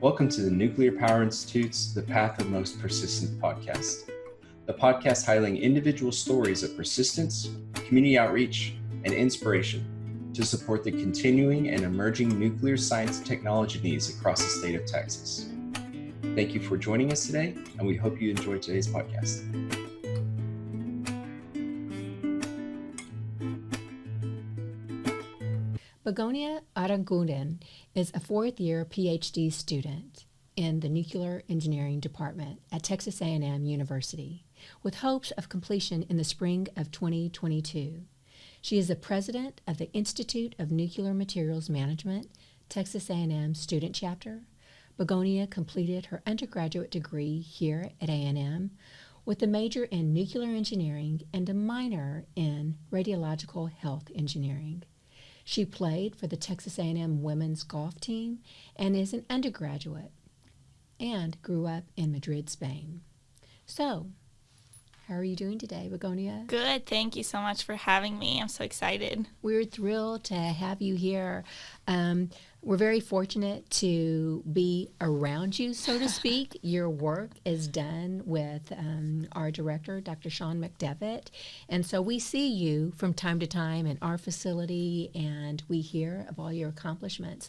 Welcome to the Nuclear Power Institute's The Path of Most Persistent podcast. The podcast highlighting individual stories of persistence, community outreach, and inspiration to support the continuing and emerging nuclear science and technology needs across the state of Texas. Thank you for joining us today, and we hope you enjoy today's podcast. Bego Aranguren is a fourth-year PhD student in the Nuclear Engineering Department at Texas A&M University, with hopes of completion in the spring of 2022. She is the president of the Institute of Nuclear Materials Management, Texas A&M Student Chapter. Begonia completed her undergraduate degree here at A&M with a major in nuclear engineering and a minor in radiological health engineering. She played for the Texas A&M women's golf team and is an undergraduate and grew up in Madrid, Spain. So, how are you doing today, Begonia? Good. Thank you so much for having me. I'm so excited. We're thrilled to have you here. We're very fortunate to be around you, so to speak. Your work is done with our director, Dr. Sean McDevitt. And so we see you from time to time in our facility, and we hear of all your accomplishments.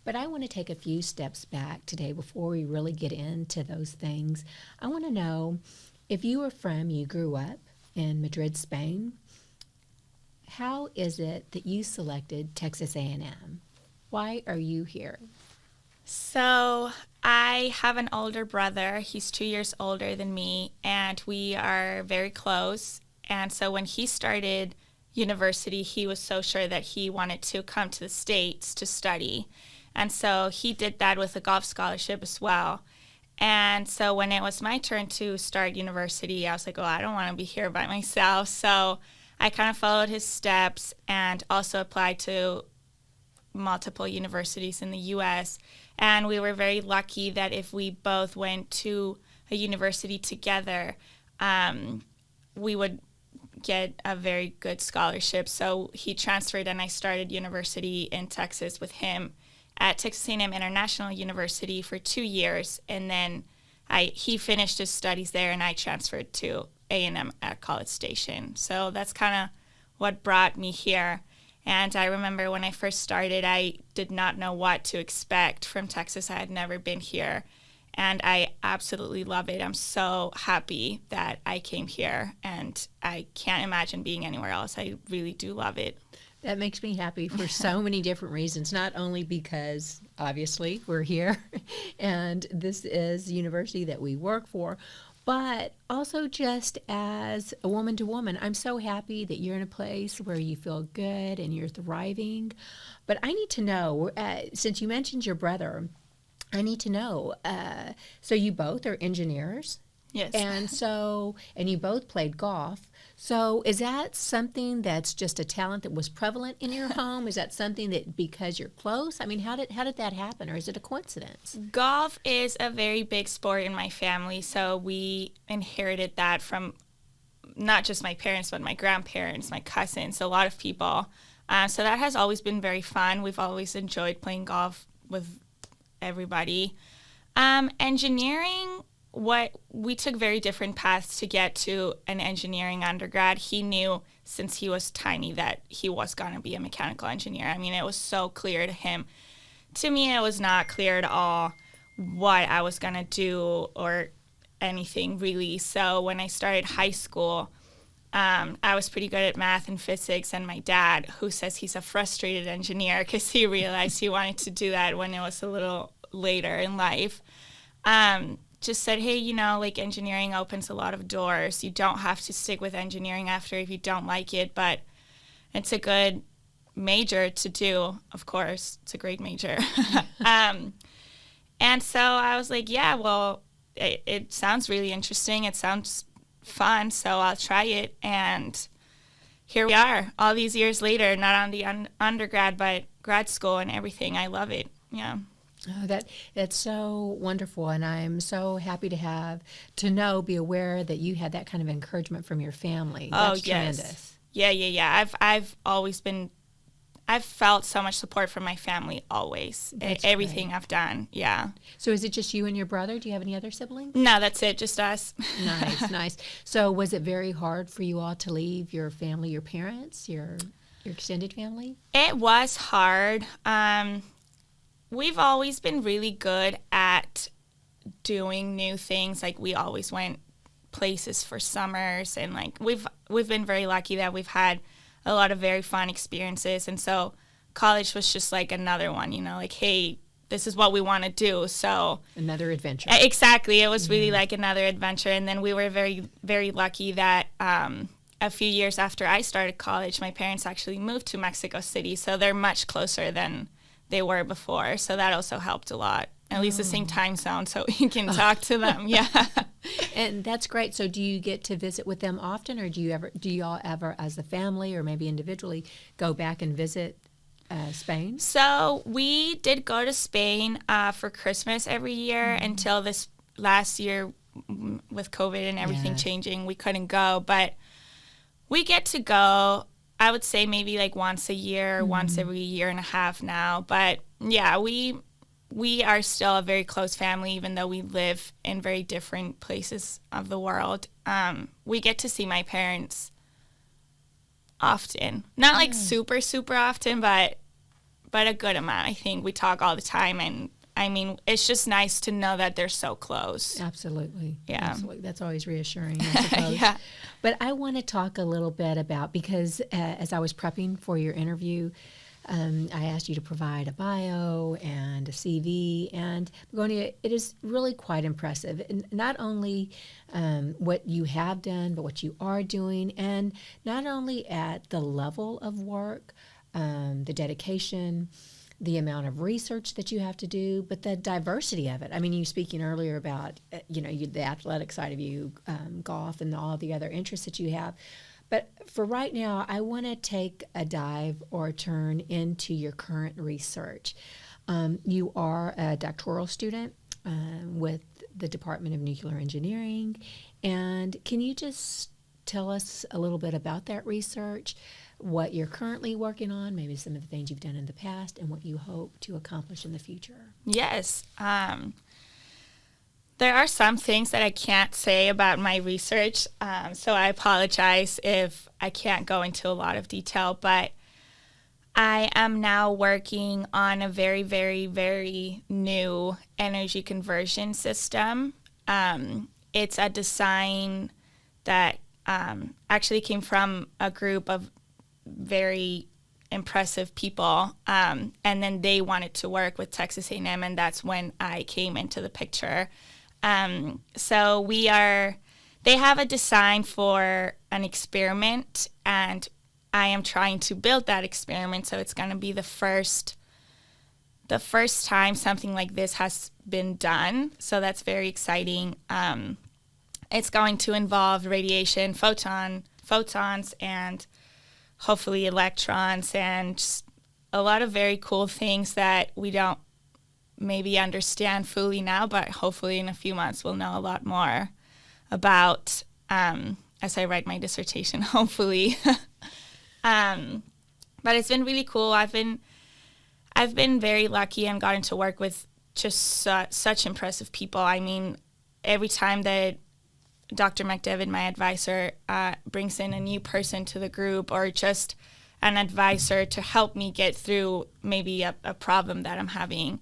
But I want to take a few steps back today before we really get into those things. I want to know, if you grew up in Madrid, Spain, how is it that you selected Texas A&M? Why are you here? So I have an older brother. He's 2 years older than me, and we are very close. And so when he started university, he was so sure that he wanted to come to the States to study. And so he did that with a golf scholarship as well. And so when it was my turn to start university, I was like, I don't want to be here by myself. So I kind of followed his steps and also applied to multiple universities in the U.S. And we were very lucky that if we both went to a university together, we would get a very good scholarship. So he transferred and I started university in Texas with him at Texas A&M International University for 2 years, and then he finished his studies there, and I transferred to A&M at College Station. So that's kind of what brought me here. And I remember when I first started, I did not know what to expect from Texas. I had never been here, and I absolutely love it. I'm so happy that I came here, and I can't imagine being anywhere else. I really do love it. That makes me happy for so many different reasons, not only because, obviously, we're here and this is the university that we work for, but also just as a woman to woman. I'm so happy that you're in a place where you feel good and you're thriving. But I need to know, since you mentioned your brother, I need to know, so you both are engineers? Yes. And you both played golf. So is that something that's just a talent that was prevalent in your home? Is that something that because you're close? I mean, how did that happen, or is it a coincidence? Golf is a very big sport in my family, so we inherited that from not just my parents, but my grandparents, my cousins, a lot of people. So that has always been very fun. We've always enjoyed playing golf with everybody. Engineering, we took very different paths to get to an engineering undergrad. He knew since he was tiny that he was going to be a mechanical engineer. I mean, it was so clear to him. To me, it was not clear at all what I was going to do or anything really. So when I started high school, I was pretty good at math and physics, and my dad, who says he's a frustrated engineer because he realized he wanted to do that when it was a little later in life, just said, hey, engineering opens a lot of doors. You don't have to stick with engineering after if you don't like it, but it's a good major to do, of course. It's a great major. And so I was like, yeah, well, it sounds really interesting. It sounds fun, so I'll try it. And here we are, all these years later, not on the undergrad, but grad school and everything. I love it, yeah. Oh, that's so wonderful, and I'm so happy to be aware that you had that kind of encouragement from your family. That's tremendous. Yeah. I've always been I've felt so much support from my family always. Everything I've done. Yeah. So is it just you and your brother? Do you have any other siblings? No, that's it. Just us. Nice. So was it very hard for you all to leave your family, your parents, your extended family? It was hard. We've always been really good at doing new things. Like, we always went places for summers, and like we've been very lucky that we've had a lot of very fun experiences. And so college was just like another one, like, hey, this is what we want to do. So another adventure. Exactly. It was really like another adventure. And then we were very, very lucky that a few years after I started college, my parents actually moved to Mexico City. So they're much closer than they were before. So that also helped a lot. At least the same time zone, so we can talk to them. Yeah. And that's great. So do you get to visit with them often, or do you all ever as a family or maybe individually go back and visit Spain? So we did go to Spain for Christmas every year until this last year with COVID and everything changing. We couldn't go, but we get to go, I would say maybe like once a year, once every year and a half now. But yeah, we are still a very close family, even though we live in very different places of the world. We get to see my parents often. Not like super, super often, but a good amount. I think we talk all the time, and I mean, it's just nice to know that they're so close. Absolutely. Yeah. Absolutely. That's always reassuring, I suppose. Yeah. But I want to talk a little bit about, because as I was prepping for your interview, I asked you to provide a bio and a CV, and Begonia, it is really quite impressive. And not only what you have done, but what you are doing, and not only at the level of work, the dedication, the amount of research that you have to do, but the diversity of it. I mean, you speaking earlier about, the athletic side of you, golf and all the other interests that you have. But for right now, I want to take a dive or a turn into your current research. You are a doctoral student with the Department of Nuclear Engineering. And can you just tell us a little bit about that research, what you're currently working on, maybe some of the things you've done in the past, and what you hope to accomplish in the future? Yes. There are some things that I can't say about my research, so I apologize if I can't go into a lot of detail, but I am now working on a very, very, very new energy conversion system. It's a design that actually came from a group of very impressive people, and then they wanted to work with Texas A&M, and that's when I came into the picture. So they have a design for an experiment, and I am trying to build that experiment. So it's going to be the first time something like this has been done. So that's very exciting. It's going to involve radiation, photons, and hopefully electrons, and just a lot of very cool things that we don't maybe understand fully now, but hopefully in a few months we'll know a lot more about as I write my dissertation, hopefully. But it's been really cool. I've been very lucky and gotten to work with just such impressive people. I mean, every time that Dr. McDevitt, my advisor, brings in a new person to the group, or just an advisor to help me get through maybe a problem that I'm having,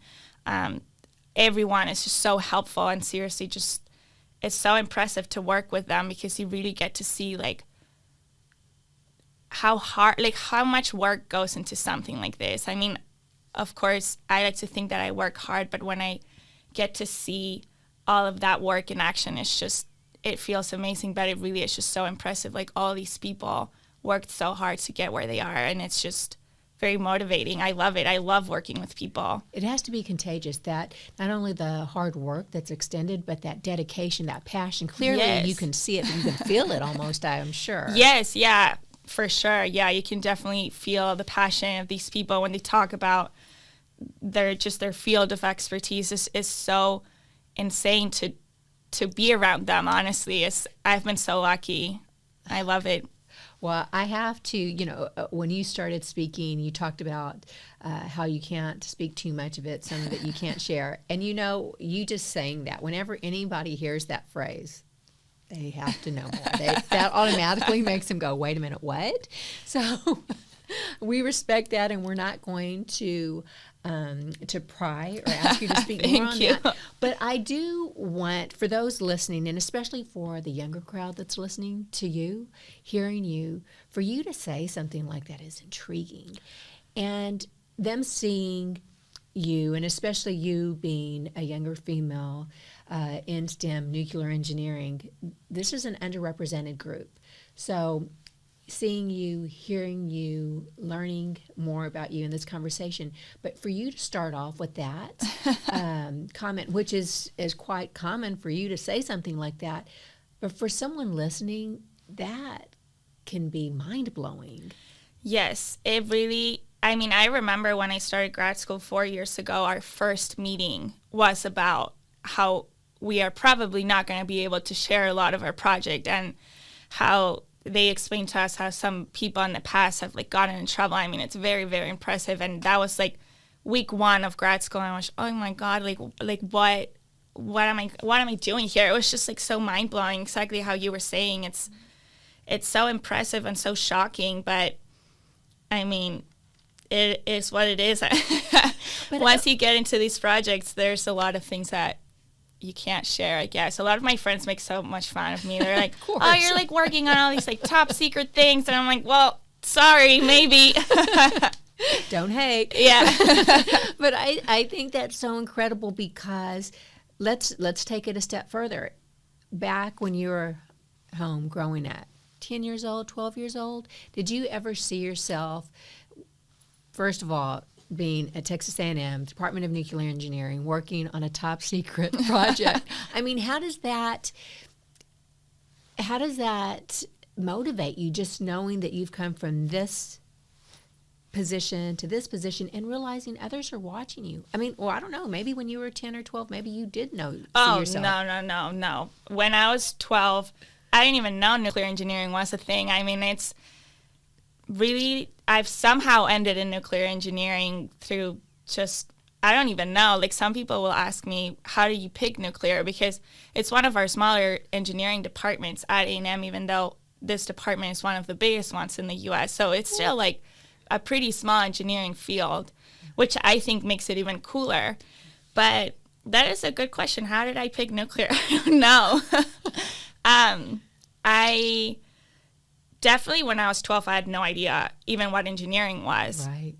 everyone is just so helpful, and seriously, just it's so impressive to work with them, because you really get to see like how much work goes into something like this. I mean, of course, I like to think that I work hard, but when I get to see all of that work in action, it feels amazing, but it really is just so impressive. Like, all these people worked so hard to get where they are, and it's just very motivating. I love it. I love working with people. It has to be contagious, that not only the hard work that's extended, but that dedication, that passion. Clearly, yes. You can see it, you can feel it almost, I'm sure. Yes, yeah, for sure. Yeah, you can definitely feel the passion of these people when they talk about their field of expertise is so insane to be around them, honestly. I've been so lucky. I love it. Well, I have to, when you started speaking, you talked about how you can't speak too much of it, some of it you can't share. And, you just saying that, whenever anybody hears that phrase, they have to know more. That automatically makes them go, wait a minute, what? So we respect that, and we're not going to pry or ask you to speak more on that. But I do want, for those listening, and especially for the younger crowd that's listening to you, hearing you, for you to say something like that is intriguing. And them seeing you, and especially you being a younger female in STEM, nuclear engineering, this is an underrepresented group. So seeing you, hearing you, learning more about you in this conversation. But for you to start off with that comment, which is quite common for you to say something like that, but for someone listening, that can be mind-blowing. Yes, it really, I remember when I started grad school 4 years ago, our first meeting was about how we are probably not going to be able to share a lot of our project, and how they explained to us how some people in the past have gotten in trouble. It's very, very impressive. And that was week one of grad school. And I was, oh my God, what am I doing here? It was just so mind blowing. Exactly how you were saying. It's so impressive and so shocking, but it is what it is. But once you get into these projects, there's a lot of things that you can't share, I guess. A lot of my friends make so much fun of me. They're like, oh, you're working on all these top secret things. And I'm like, well, sorry, maybe. Don't hate. Yeah. But I think that's so incredible, because let's take it a step further. Back when you were home growing up, 10 years old, 12 years old, did you ever see yourself, first of all, being at Texas A&M, Department of Nuclear Engineering, working on a top secret project? How does that motivate you, just knowing that you've come from this position to this position and realizing others are watching you? Well, I don't know, maybe when you were 10 or 12, maybe you did know see yourself. No. When I was 12, I didn't even know nuclear engineering was a thing. It's really, I've somehow ended in nuclear engineering through just, I don't even know. Some people will ask me, how do you pick nuclear? Because it's one of our smaller engineering departments at A&M, even though this department is one of the biggest ones in the U.S. So it's still a pretty small engineering field, which I think makes it even cooler. But that is a good question. How did I pick nuclear? I don't know. I definitely, when I was 12, I had no idea even what engineering was. Right.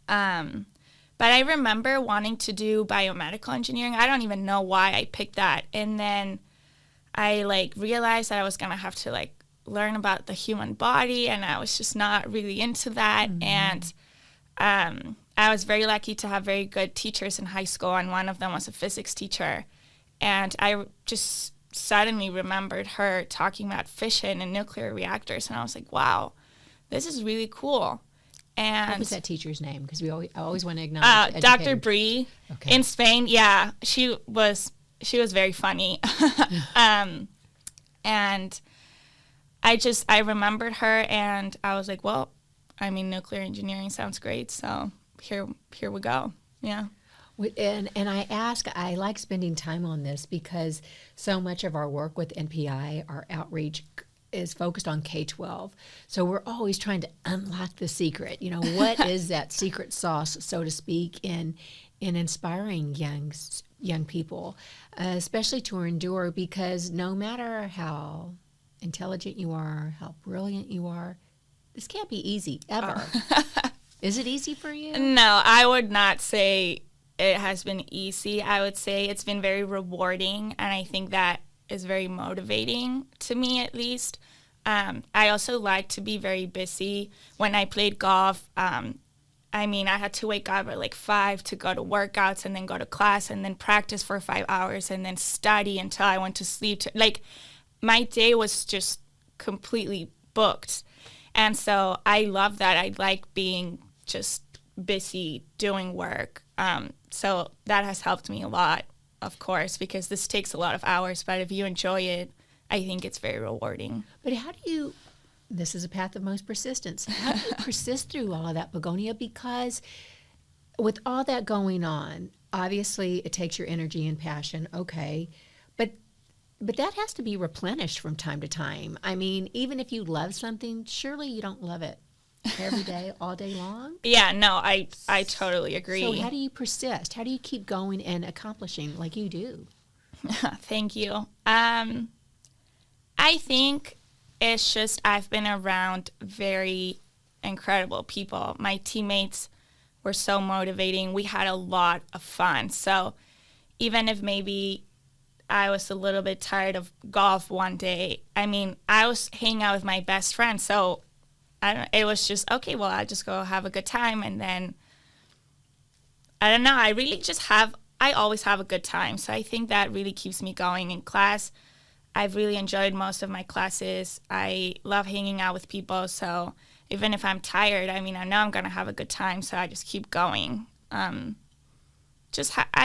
But I remember wanting to do biomedical engineering. I don't even know why I picked that. And then I realized that I was going to have to learn about the human body, and I was just not really into that. Mm-hmm. And I was very lucky to have very good teachers in high school, and one of them was a physics teacher. And I just suddenly remembered her talking about fission and nuclear reactors, and I was like, wow, this is really cool. And what was that teacher's name? Because I always want to acknowledge Dr. Bree in Spain. Yeah, she was very funny. And I remembered her, and I was like, well, nuclear engineering sounds great, so here we go. Yeah. And I like spending time on this, because so much of our work with NPI, our outreach, is focused on K-12. So we're always trying to unlock the secret. What is that secret sauce, so to speak, in inspiring young people, especially to endure, because no matter how intelligent you are, how brilliant you are, this can't be easy, ever. Is it easy for you? No, I would not say it has been easy. I would say it's been very rewarding, and I think that is very motivating to me, at least. I also like to be very busy. When I played golf, I had to wake up at 5 to go to workouts, and then go to class, and then practice for 5 hours, and then study until I went to sleep. My day was just completely booked. And so I love that. I like being just busy doing work. So that has helped me a lot, of course, because this takes a lot of hours. But if you enjoy it, I think it's very rewarding. But how do you This is a path of most persistence. How do you persist through all of that, Begonia? Because with all that going on, obviously it takes your energy and passion, okay, but that has to be replenished from time to time. I mean, even if you love something, surely you don't love it every day, all day long? Yeah, no, I totally agree. So how do you persist? How do you keep going and accomplishing like you do? Thank you. I think it's just I've been around very incredible people. My teammates were so motivating. We had a lot of fun. So even if maybe I was a little bit tired of golf one day, I mean, I was hanging out with my best friend. So it was just, okay, well, I'll just go have a good time. And then, I don't know, I always have a good time. So I think that really keeps me going in class. I've really enjoyed most of my classes. I love hanging out with people. So even if I'm tired, I mean, I know I'm going to have a good time. So I just keep going. I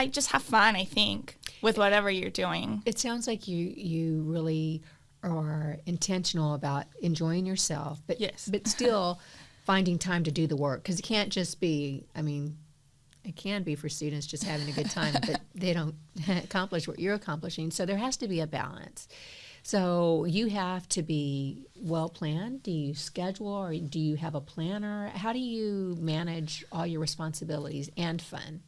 just have fun, I think, with whatever you're doing. It sounds like you really are intentional about enjoying yourself, but yes, but still finding time to do the work, because it can't just be, I mean, it can be for students just having a good time, but they don't accomplish what you're accomplishing. So there has to be a balance. So you have to be well planned. Do you schedule, or do you have a planner? How do you manage all your responsibilities and fun?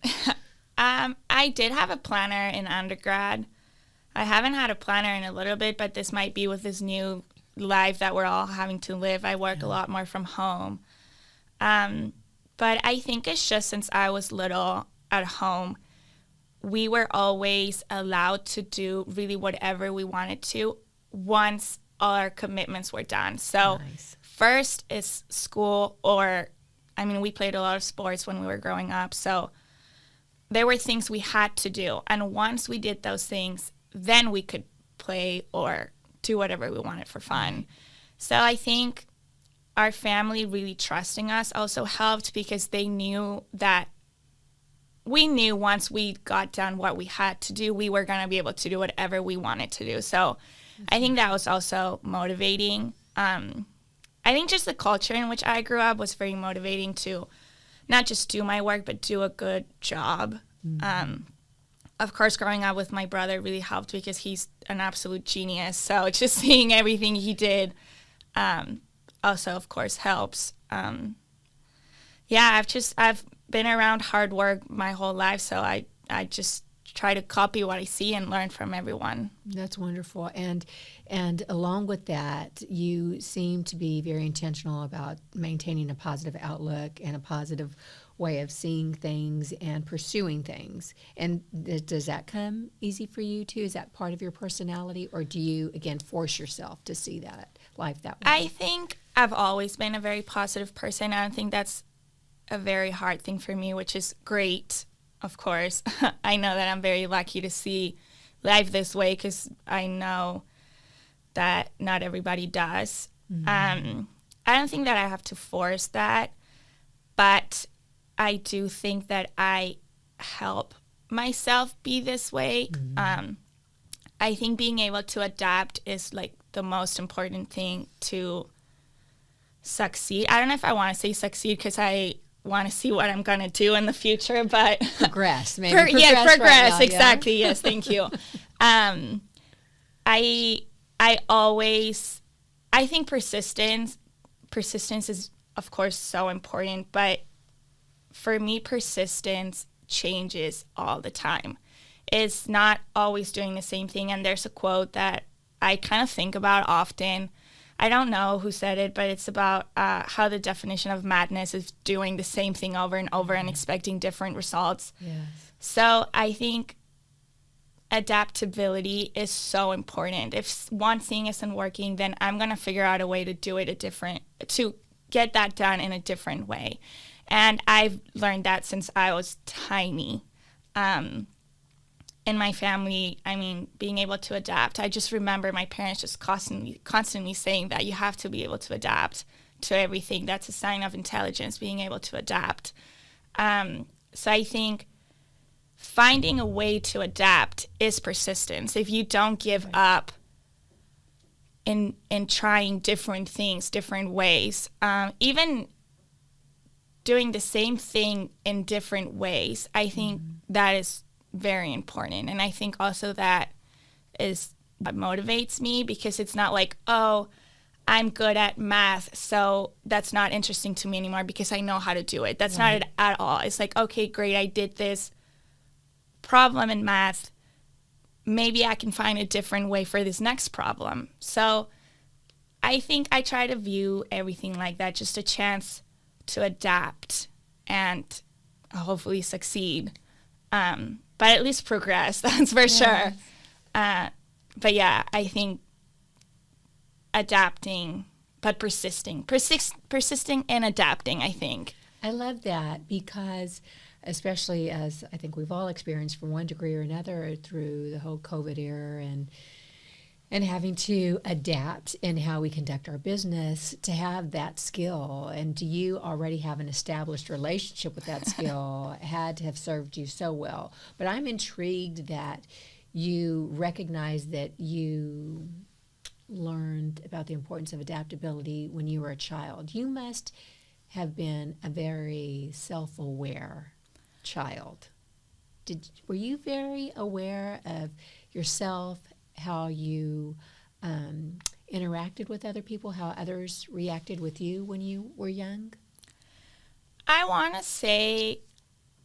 I did have a planner in undergrad. I haven't had a planner in a little bit, but this might be with this new life that we're all having to live. I work a lot more from home. But I think it's just since I was little at home, we were always allowed to do really whatever we wanted to once all our commitments were done. So first is school, we played a lot of sports when we were growing up. So there were things we had to do. And once we did those things, then we could play or do whatever we wanted for fun. So I think our family really trusting us also helped, because they knew that we knew once we got done what we had to do, we were going to be able to do whatever we wanted to do. So I think that was also motivating. I think just the culture in which I grew up was very motivating to not just do my work, but do a good job. Of course, growing up with my brother really helped, because he's an absolute genius. So just seeing everything he did also, of course, helps. I've been around hard work my whole life, so I just try to copy what I see and learn from everyone. That's wonderful. And along with that, you seem to be very intentional about maintaining a positive outlook and a positive way of seeing things and pursuing things. And does that come easy for you too? Is that part of your personality, or do you, again, force yourself to see that life that way? I think I've always been a very positive person. I don't think that's a very hard thing for me, which is great, of course. I know that I'm very lucky to see life this way, because I know that not everybody does. I don't think that I have to force that, but I do think that I help myself be this way. I think being able to adapt is like the most important thing to succeed. I don't know if I want to say succeed, because I want to see what I'm going to do in the future, but progress, maybe. Progress, right now, exactly. Yeah? Yes, thank you. I think persistence is, of course, so important, but for me, persistence changes all the time. It's not always doing the same thing. And there's a quote that I kind of think about often. I don't know who said it, but it's about how the definition of madness is doing the same thing over and over and expecting different results. Yes. So I think adaptability is so important. If one thing isn't working, then I'm going to figure out a way to do it to get that done in a different way. And I've learned that since I was tiny. In my family, being able to adapt. I just remember my parents just constantly saying that you have to be able to adapt to everything. That's a sign of intelligence, being able to adapt. So I think finding a way to adapt is persistence. If you don't give up in trying different things, different ways, even doing the same thing in different ways. I think that is very important. And I think also that is what motivates me, because it's not like, oh, I'm good at math, so that's not interesting to me anymore because I know how to do it. That's not it at all. It's like, okay, great, I did this problem in math. Maybe I can find a different way for this next problem. So I think I try to view everything like that, just a chance to adapt and hopefully succeed. But at least progress, that's for sure. But yeah, I think adapting, but persisting and adapting, I think. I love that, because especially as I think we've all experienced from one degree or another through the whole COVID era and having to adapt in how we conduct our business, to have that skill, and do you already have an established relationship with that skill, had to have served you so well. But I'm intrigued that you recognize that you learned about the importance of adaptability when you were a child. You must have been a very self-aware child. Were you very aware of yourself, how you interacted with other people, how others reacted with you when you were young? I want to say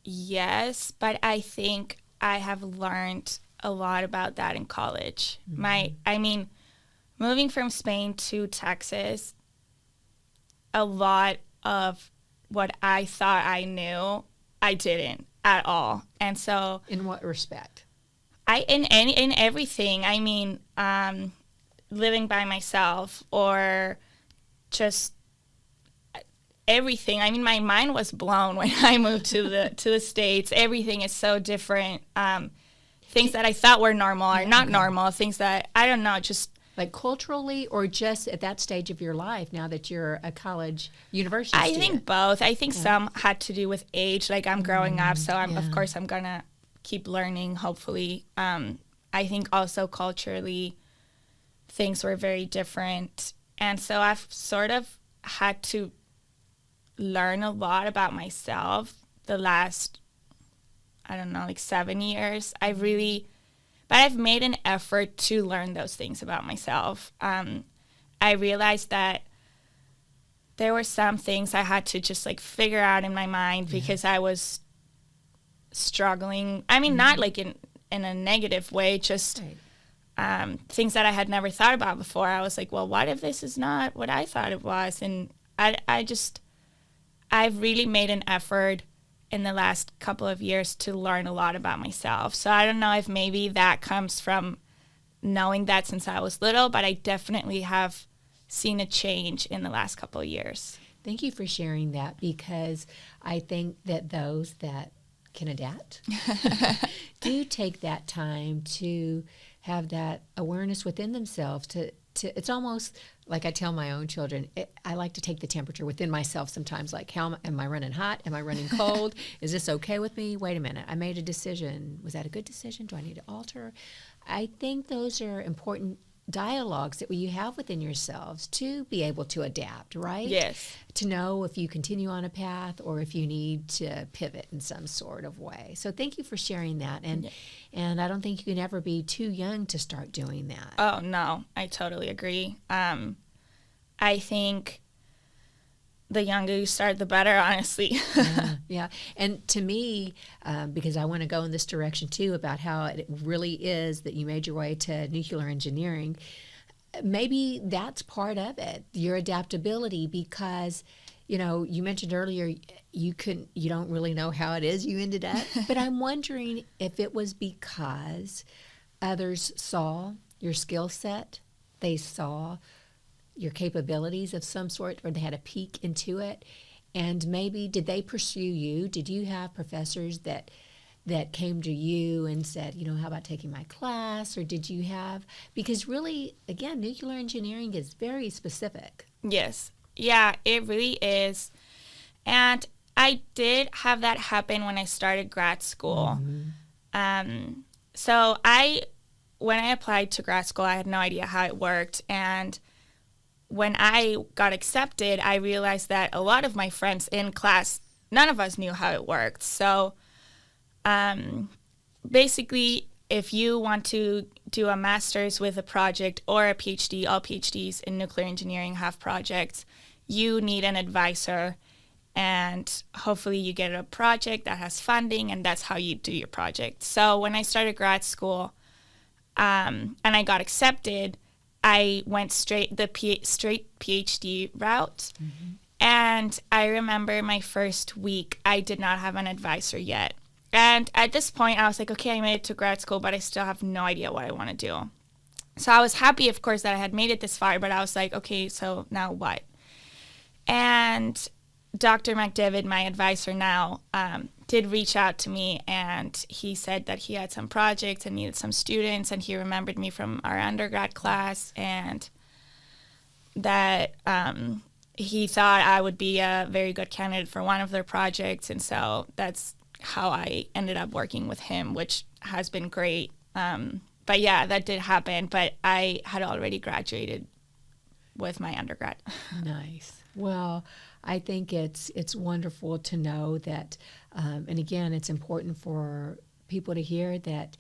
yes, but I think I have learned a lot about that in college. Moving from Spain to Texas, a lot of what I thought I knew, I didn't at all. And so, in what respect? In everything. Living by myself, or just everything. My mind was blown when I moved to the States. Everything is so different. Things that I thought were normal are not normal. Things that, I don't know, just like culturally, or just at that stage of your life now that you're a college university student? I think both. I think some had to do with age. Like, I'm growing up, so of course I'm going to keep learning, hopefully. I think also culturally things were very different. And so I've sort of had to learn a lot about myself the last, 7 years. But I've made an effort to learn those things about myself. I realized that there were some things I had to just figure out in my mind because I was struggling. Not in a negative way, just things that I had never thought about before. I was like, well, what if this is not what I thought it was? And I've really made an effort in the last couple of years to learn a lot about myself. So I don't know if maybe that comes from knowing that since I was little, but I definitely have seen a change in the last couple of years. Thank you for sharing that, because I think that those that can adapt do take that time to have that awareness within themselves to it's almost like I tell my own children, I like to take the temperature within myself sometimes, like, how am I running hot? Am I running cold? Is this okay with me? Wait a minute, I made a decision. Was that a good decision? Do I need to alter? I think those are important dialogues that you have within yourselves to be able to adapt, right? Yes. To know if you continue on a path or if you need to pivot in some sort of way. So thank you for sharing that. And I don't think you can ever be too young to start doing that. Oh, no, I totally agree. I think the younger you start, the better, honestly. Yeah. And to me, because I want to go in this direction too, about how it really is that you made your way to nuclear engineering, maybe that's part of it, your adaptability, because, you mentioned earlier you don't really know how it is you ended up, but I'm wondering if it was because others saw your skill set, they saw your capabilities of some sort, or they had a peek into it. And maybe, did they pursue you? Did you have professors that came to you and said, how about taking my class? Or did you have, because really, again, nuclear engineering is very specific. Yes. Yeah, it really is. And I did have that happen when I started grad school. So I when I applied to grad school, I had no idea how it worked. And when I got accepted, I realized that a lot of my friends in class, none of us knew how it worked. So basically, if you want to do a master's with a project or a PhD, all PhDs in nuclear engineering have projects, you need an advisor. And hopefully you get a project that has funding, and that's how you do your project. So when I started grad school and I got accepted, I went straight PhD route. Mm-hmm. And I remember my first week, I did not have an advisor yet. And at this point, I was like, okay, I made it to grad school, but I still have no idea what I want to do. So I was happy, of course, that I had made it this far, but I was like, okay, so now what? And Dr. McDevitt, my advisor now, did reach out to me, and he said that he had some projects and needed some students, and he remembered me from our undergrad class, and that he thought I would be a very good candidate for one of their projects, and so that's how I ended up working with him, which has been great. But yeah, that did happen, but I had already graduated with my undergrad. Nice. Well, I think it's wonderful to know that, and again, it's important for people to hear that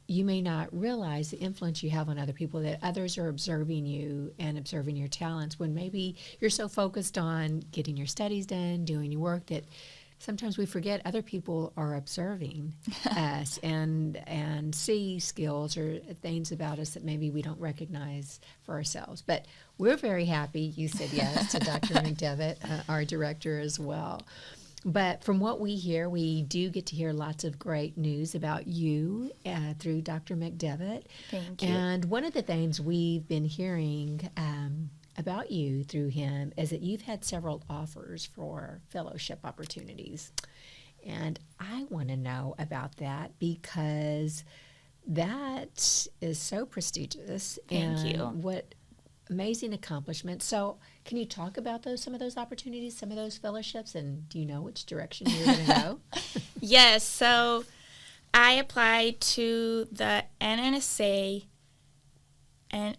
you may not realize the influence you have on other people, that others are observing you and observing your talents when maybe you're so focused on getting your studies done, doing your work, that sometimes we forget other people are observing us and see skills or things about us that maybe we don't recognize for ourselves. But we're very happy you said yes to Dr. McDevitt, our director as well. But from what we hear, we do get to hear lots of great news about you through Dr. McDevitt. Thank you. And one of the things we've been hearing about you through him is that you've had several offers for fellowship opportunities. And I want to know about that because that is so prestigious. Thank you. What amazing accomplishment. So can you talk about some of those opportunities, some of those fellowships, and do you know which direction you're going to go? Yes. So I applied to the NNSA and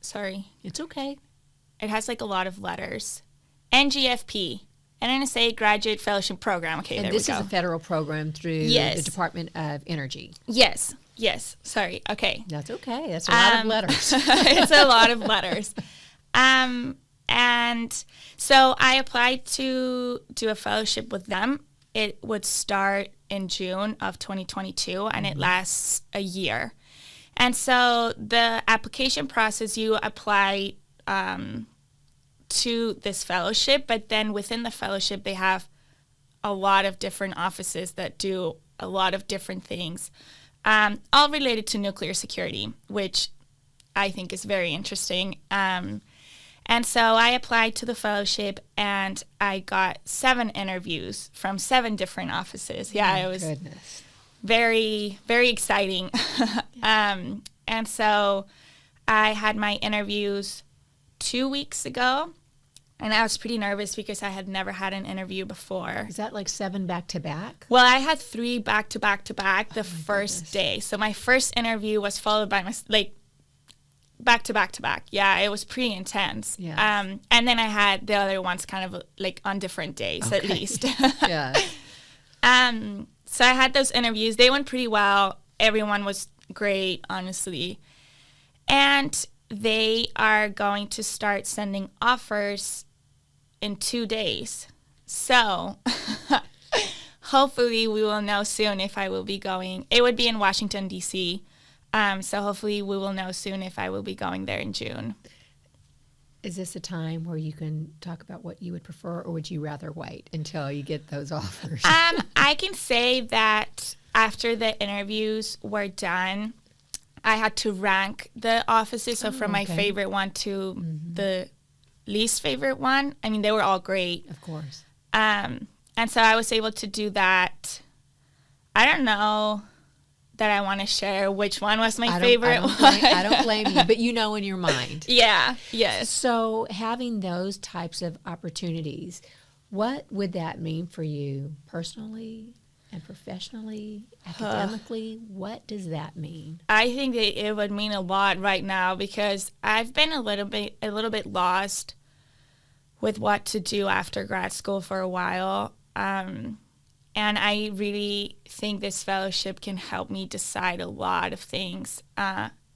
sorry. It's okay. It has like a lot of letters. NGFP, NNSA Graduate Fellowship Program. Okay, and there we go. And this is a federal program through the Department of Energy. Yes. Sorry. Okay. That's okay. That's a lot of letters. It's a lot of letters. And so I applied to do a fellowship with them. It would start in June of 2022, and it lasts a year. And so the application process, you apply to this fellowship, but then within the fellowship, they have a lot of different offices that do a lot of different things, all related to nuclear security, which I think is very interesting. And so I applied to the fellowship, and I got 7 interviews from 7 different offices. Yeah, it was very, very exciting. And so I had my interviews 2 weeks ago, and I was pretty nervous because I had never had an interview before. Is that like 7 back-to-back? Well, I had 3 back-to-back the first day. So my first interview was followed by my, back-to-back. Yeah, it was pretty intense. Yeah. And then I had the other ones kind of like on different days at least. Yeah. So I had those interviews. They went pretty well. Everyone was great, honestly. And they are going to start sending offers in 2 days. So hopefully we will know soon if I will be going. It would be in Washington, D.C., so hopefully we will know soon if I will be going there in June. Is this a time where you can talk about what you would prefer, or would you rather wait until you get those offers? I can say that after the interviews were done, I had to rank the offices, so from my favorite one to the least favorite one. I mean, they were all great. Of course. And so I was able to do that. I don't know that I want to share which one was my favorite one. I don't blame you, but you know in your mind. Yeah, yes. So having those types of opportunities, What would that mean for you personally and professionally, academically? What does that mean? I think that it would mean a lot right now because I've been a little bit lost with what to do after grad school for a while. And I really think this fellowship can help me decide a lot of things.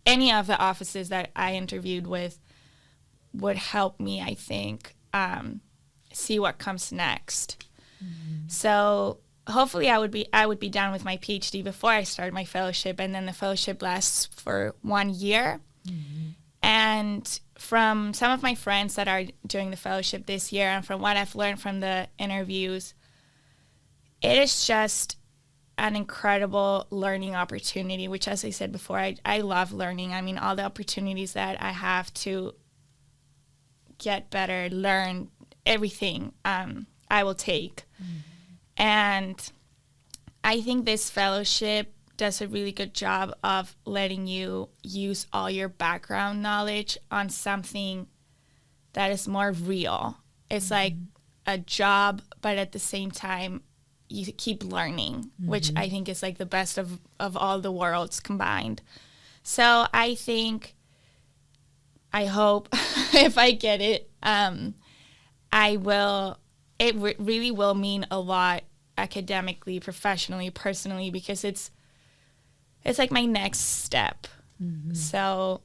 Any of the offices that I interviewed with would help me, I think, see what comes next. Mm-hmm. So hopefully I would be done with my PhD before I start my fellowship, and then the fellowship lasts for 1 year. Mm-hmm. And from some of my friends that are doing the fellowship this year, and from what I've learned from the interviews, it is just an incredible learning opportunity, which, as I said before, I love learning. I mean, all the opportunities that I have to get better, learn everything, I will take. Mm-hmm. And I think this fellowship does a really good job of letting you use all your background knowledge on something that is more real. It's like a job, but at the same time, you keep learning, which I think is like the best of all the worlds combined. So I hope if I get it, really will mean a lot academically, professionally, personally, because it's like my next step. Mm-hmm. So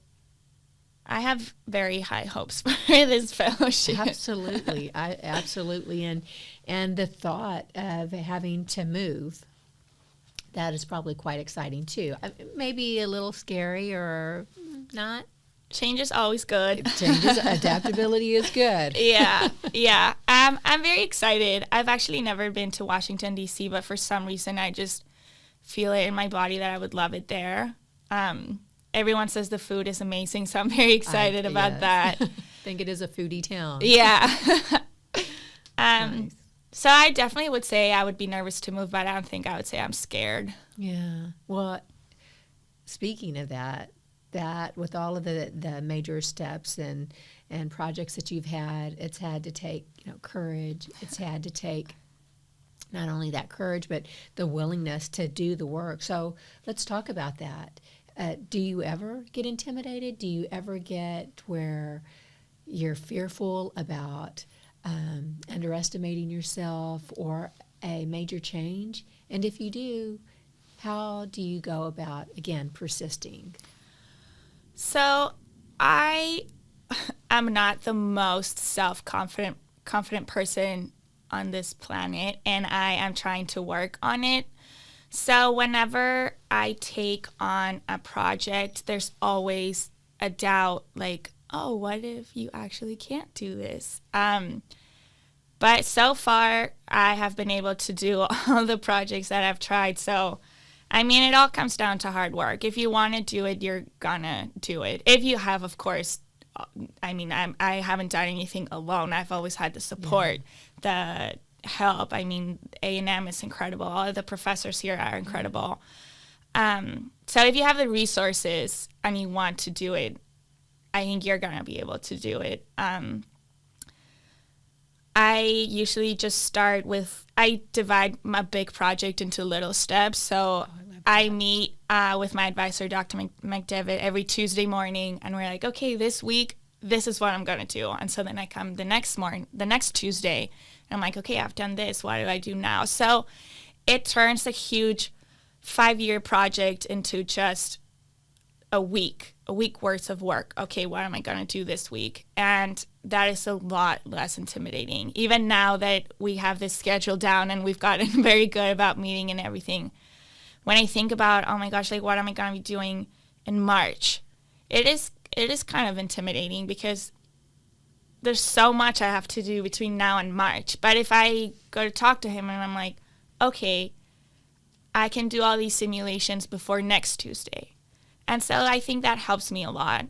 I have very high hopes for this fellowship. Absolutely. Absolutely. And the thought of having to move, that is probably quite exciting too. Maybe a little scary or not. Change is always good. Adaptability is good. Yeah. I'm very excited. I've actually never been to Washington, D.C., but for some reason I just feel it in my body that I would love it there. Everyone says the food is amazing, so I'm very excited about that. I think it is a foodie town. Yeah. Nice. So I definitely would say I would be nervous to move, but I don't think I would say I'm scared. Yeah. Well, speaking of that with all of the major steps and projects that you've had, it's had to take, courage. It's had to take not only that courage, but the willingness to do the work. So let's talk about that. Do you ever get intimidated? Do you ever get where you're fearful about underestimating yourself or a major change? And if you do, how do you go about, again, persisting? So I am not the most self-confident person on this planet, and I am trying to work on it. So whenever I take on a project, there's always a doubt, like, oh, what if you actually can't do this? But so far, I have been able to do all the projects that I've tried. So, I mean, it all comes down to hard work. If you want to do it, you're gonna do it. If you have, of course, I mean, I haven't done anything alone. I've always had the support, the help. I mean, A&M is incredible. All of the professors here are incredible. So if you have the resources and you want to do it, I think you're going to be able to do it. I usually just start with, I divide my big project into little steps. So I meet with my advisor, Dr. McDevitt, every Tuesday morning, and we're like, okay, this week, this is what I'm going to do. And so then I come the next Tuesday, and I'm like, okay, I've done this. What do I do now? So it turns a huge 5-year project into just a week worth of work. Okay, what am I going to do this week? And that is a lot less intimidating. Even now that we have this schedule down and we've gotten very good about meeting and everything, when I think about, oh my gosh, like what am I going to be doing in March? It is kind of intimidating because there's so much I have to do between now and March. But if I go to talk to him and I'm like, okay, I can do all these simulations before next Tuesday. And so I think that helps me a lot.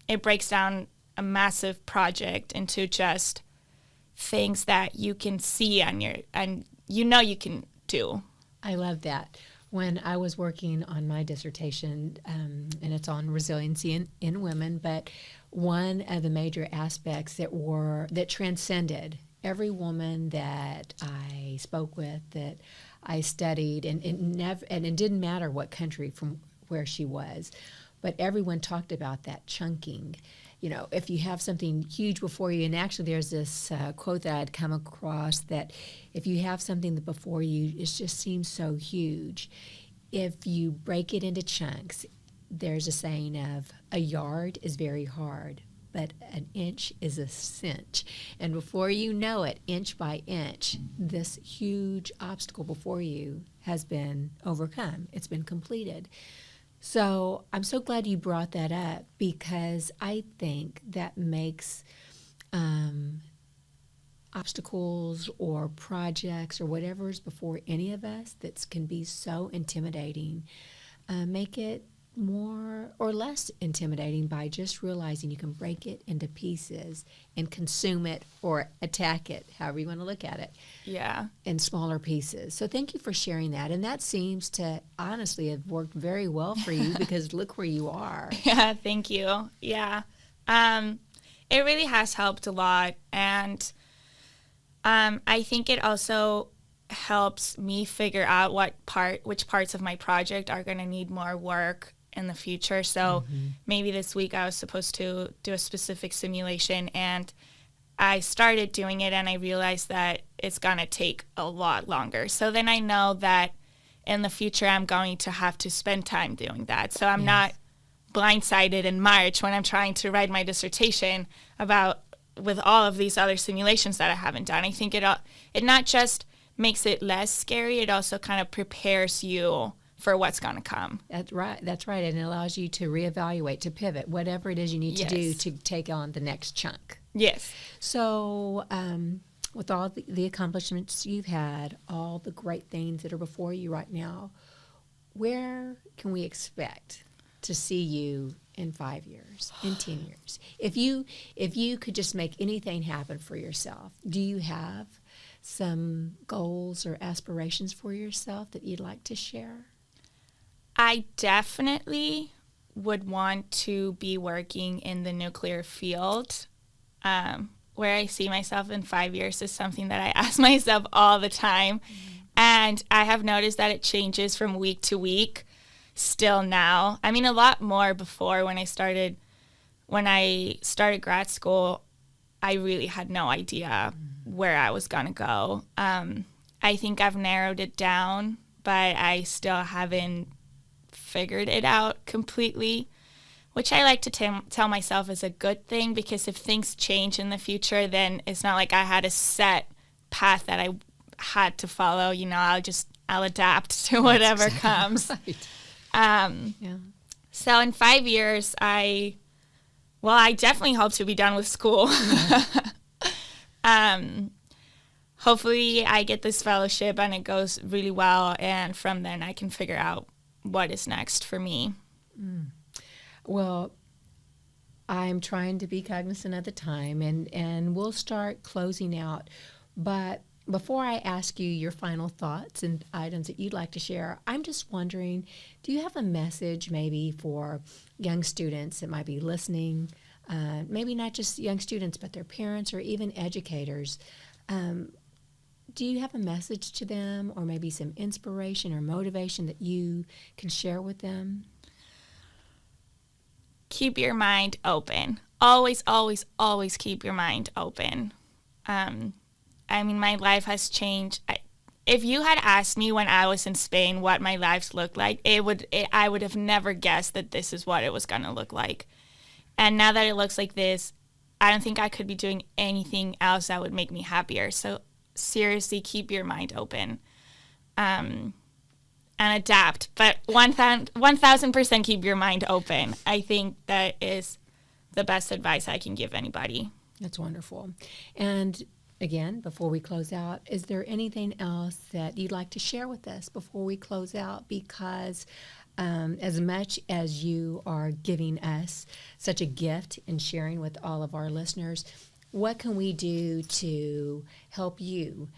It breaks down a massive project into just things that you can see and you can do. I love that. When I was working on my dissertation, and it's on resiliency in women, but one of the major aspects that transcended every woman that I spoke with, that I studied, and it didn't matter what country from where she was, but everyone talked about that chunking. You know, if you have something huge before you, and actually there's this quote that I'd come across that if you have something that before you, it just seems so huge. If you break it into chunks, there's a saying of a yard is very hard, but an inch is a cinch. And before you know it, inch by inch, this huge obstacle before you has been overcome. It's been completed. So I'm so glad you brought that up, because I think that makes obstacles or projects or whatever is before any of us that can be so intimidating, make it more or less intimidating by just realizing you can break it into pieces and consume it or attack it, however you want to look at it. Yeah. In smaller pieces. So thank you for sharing that. And that seems to honestly have worked very well for you, because look where you are. Yeah, thank you. Yeah. It really has helped a lot. And I think it also helps me figure out which parts of my project are going to need more work in the future. So maybe this week I was supposed to do a specific simulation, and I started doing it and I realized that it's going to take a lot longer. So then I know that in the future I'm going to have to spend time doing that. So I'm not blindsided in March when I'm trying to write my dissertation with all of these other simulations that I haven't done. I think it not just makes it less scary, it also kind of prepares you for what's going to come. That's right. And it allows you to reevaluate, to pivot, whatever it is you need to do to take on the next chunk. Yes. So with all the accomplishments you've had, all the great things that are before you right now, where can we expect to see you in 5 years, in 10 years? If you could just make anything happen for yourself, do you have some goals or aspirations for yourself that you'd like to share? I definitely would want to be working in the nuclear field. Where I see myself in 5 years is something that I ask myself all the time. And I have noticed that it changes from week to week still now. I mean, a lot more before when I started grad school, I really had no idea where I was going to go. I think I've narrowed it down, but I still haven't figured it out completely, which I like to tell myself is a good thing, because if things change in the future, then it's not like I had a set path that I had to follow. You know, I'll adapt to whatever comes. Right. So in 5 years, I definitely hope to be done with school. Hopefully I get this fellowship and it goes really well, and from then I can figure out what is next for me. Well, I'm trying to be cognizant of the time, and we'll start closing out. But before I ask you your final thoughts and items that you'd like to share, I'm just wondering, do you have a message maybe for young students that might be listening, maybe not just young students, but their parents or even educators? Do you have a message to them, or maybe some inspiration or motivation that you can share with them? Keep your mind open. Always, always, always keep your mind open. I mean, my life has changed. If you had asked me when I was in Spain what my life looked like, I would have never guessed that this is what it was going to look like. And now that it looks like this, I don't think I could be doing anything else that would make me happier. So seriously, keep your mind open and adapt. But 1,000% keep your mind open. I think that is the best advice I can give anybody. That's wonderful. And again, before we close out, is there anything else that you'd like to share with us before we close out? Because as much as you are giving us such a gift in sharing with all of our listeners, what can we do to help you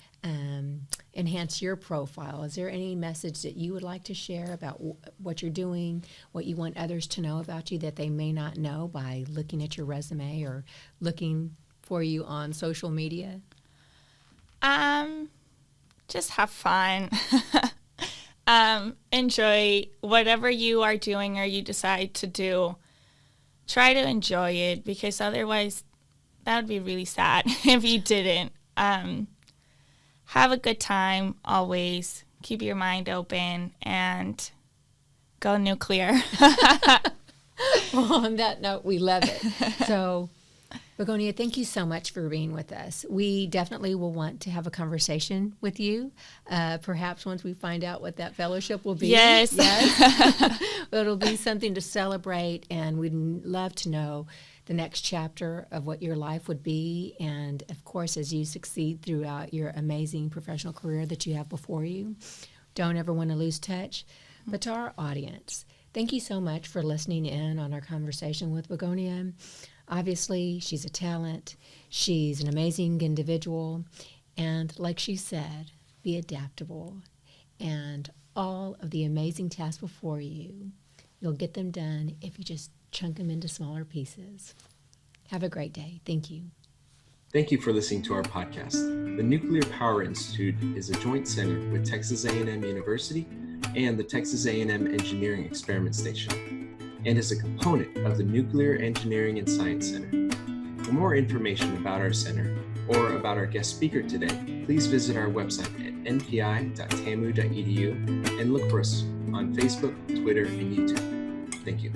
enhance your profile? Is there any message that you would like to share about what you're doing, what you want others to know about you that they may not know by looking at your resume or looking for you on social media? Just have fun. Enjoy whatever you are doing or you decide to do. Try to enjoy it, because otherwise that would be really sad if you didn't. Have a good time always. Keep your mind open and go nuclear. Well, on that note, we love it. So, Begonia, thank you so much for being with us. We definitely will want to have a conversation with you, perhaps once we find out what that fellowship will be. Yes. It'll be something to celebrate, and we'd love to know the next chapter of what your life would be, and, of course, as you succeed throughout your amazing professional career that you have before you. Don't ever want to lose touch. But to our audience, thank you so much for listening in on our conversation with Begonia. Obviously, she's a talent. She's an amazing individual. And like she said, be adaptable. And all of the amazing tasks before you, you'll get them done if you just chunk them into smaller pieces. Have a great day. Thank you. Thank you for listening to our podcast. The Nuclear Power Institute is a joint center with Texas A&M University and the Texas A&M Engineering Experiment Station, and is a component of the Nuclear Engineering and Science Center. For more information about our center or about our guest speaker today, please visit our website at npi.tamu.edu and look for us on Facebook, Twitter, and YouTube. Thank you.